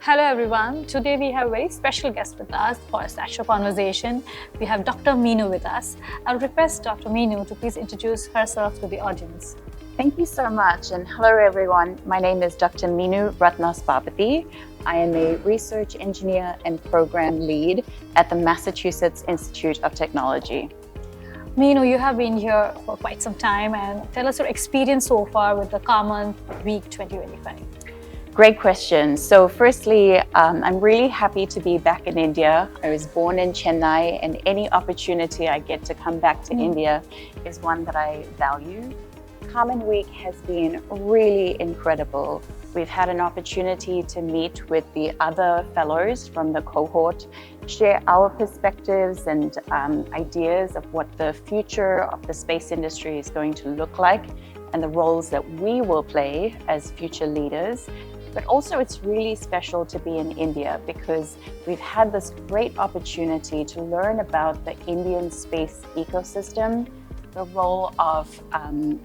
Hello everyone. Today we have a very special guest with us for a SatSure conversation. We have Dr. Minoo with us. I'll request Dr. Minoo to please introduce herself to the audience. Thank you so much, and hello everyone. My name is Dr. Minoo Rathnasabapathy. I am a research engineer and program lead at the Massachusetts Institute of Technology. Minoo, you have been here for quite some time, and tell us your experience so far with the Karman Week 2025. Great question. So firstly, I'm really happy to be back in India. I was born in Chennai, and any opportunity I get to come back to India is one that I value. Karman Week has been really incredible. We've had an opportunity to meet with the other fellows from the cohort, share our perspectives and ideas of what the future of the space industry is going to look like and the roles that we will play as future leaders. But also it's really special to be in India because we've had this great opportunity to learn about the Indian space ecosystem, the role of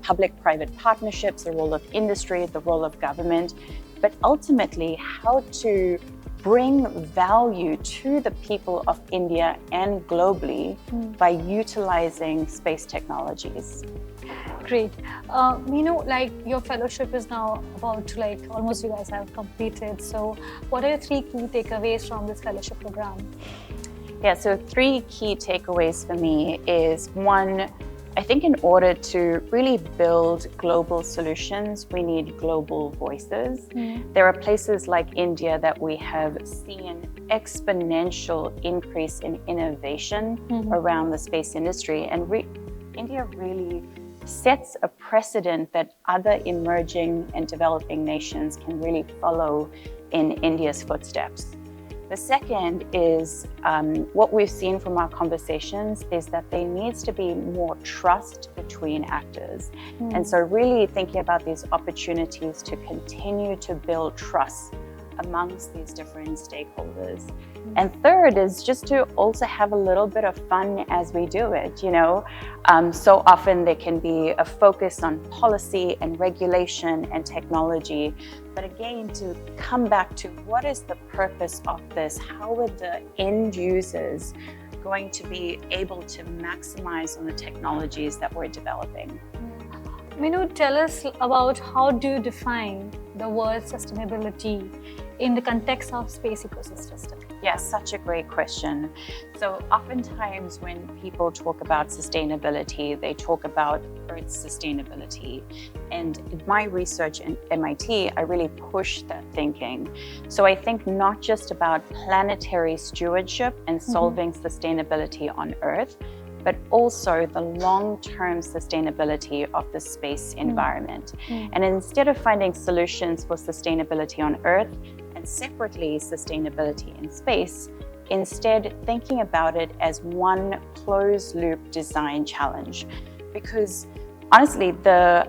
public-private partnerships, the role of industry, the role of government, but ultimately how to bring value to the people of India and globally by utilizing space technologies. Great. Minoo, your fellowship is now about to almost you guys have completed. So what are your 3 key takeaways from this fellowship program? Yeah, so 3 key takeaways for me is 1, I think in order to really build global solutions, we need global voices. There are places like India that we have seen exponential increase in innovation around the space industry. And India really sets a precedent that other emerging and developing nations can really follow in India's footsteps. The second is what we've seen from our conversations is that there needs to be more trust between actors. And so really thinking about these opportunities to continue to build trust amongst these different stakeholders. And third is just to also have a little bit of fun as we do it, So often there can be a focus on policy and regulation and technology, but again, to come back to what is the purpose of this? How are the end users going to be able to maximize on the technologies that we're developing? Minoo, tell us about how do you define the word sustainability in the context of space ecosystem? Yes, such a great question. So oftentimes when people talk about sustainability, they talk about Earth sustainability. And in my research at MIT, I really push that thinking. So I think not just about planetary stewardship and solving sustainability on Earth, but also the long-term sustainability of the space environment. And instead of finding solutions for sustainability on Earth and separately sustainability in space, instead thinking about it as one closed-loop design challenge. Because honestly, the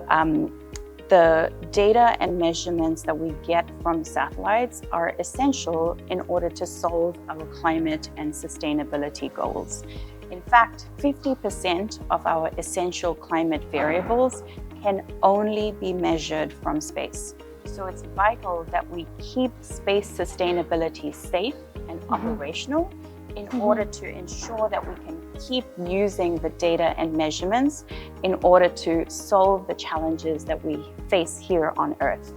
data and measurements that we get from satellites are essential in order to solve our climate and sustainability goals. In fact, 50% of our essential climate variables can only be measured from space. So it's vital that we keep space sustainability safe and operational in order to ensure that we can keep using the data and measurements in order to solve the challenges that we face here on Earth.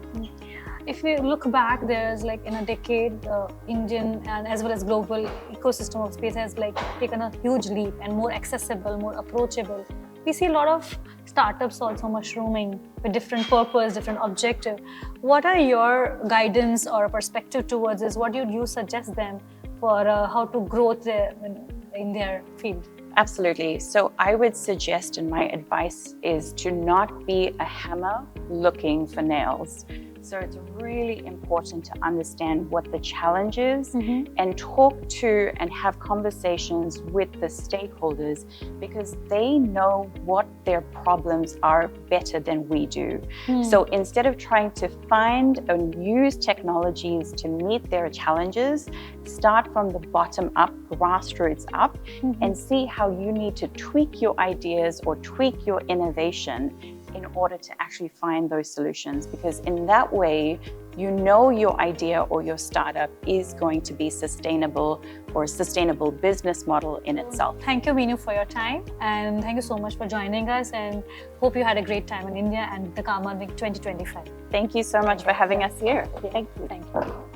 If we look back, there's in a decade, the Indian and as well as global ecosystem of space has taken a huge leap and more accessible, more approachable. We see a lot of startups also mushrooming with different purpose, different objective. What are your guidance or perspective towards this? What would you suggest them for how to grow in their field? Absolutely. So I would suggest, and my advice is to not be a hammer looking for nails. So it's really important to understand what the challenge is and talk to and have conversations with the stakeholders because they know what their problems are better than we do. So instead of trying to find and use technologies to meet their challenges, start from the bottom up, grassroots up, and see how you need to tweak your ideas or tweak your innovation in order to actually find those solutions, because in that way, you know your idea or your startup is going to be sustainable or a sustainable business model in itself. Thank you, Minoo, for your time, and thank you so much for joining us, and hope you had a great time in India and the Karman Week 2025. Thank you so much for having us here. Thank you. Thank you.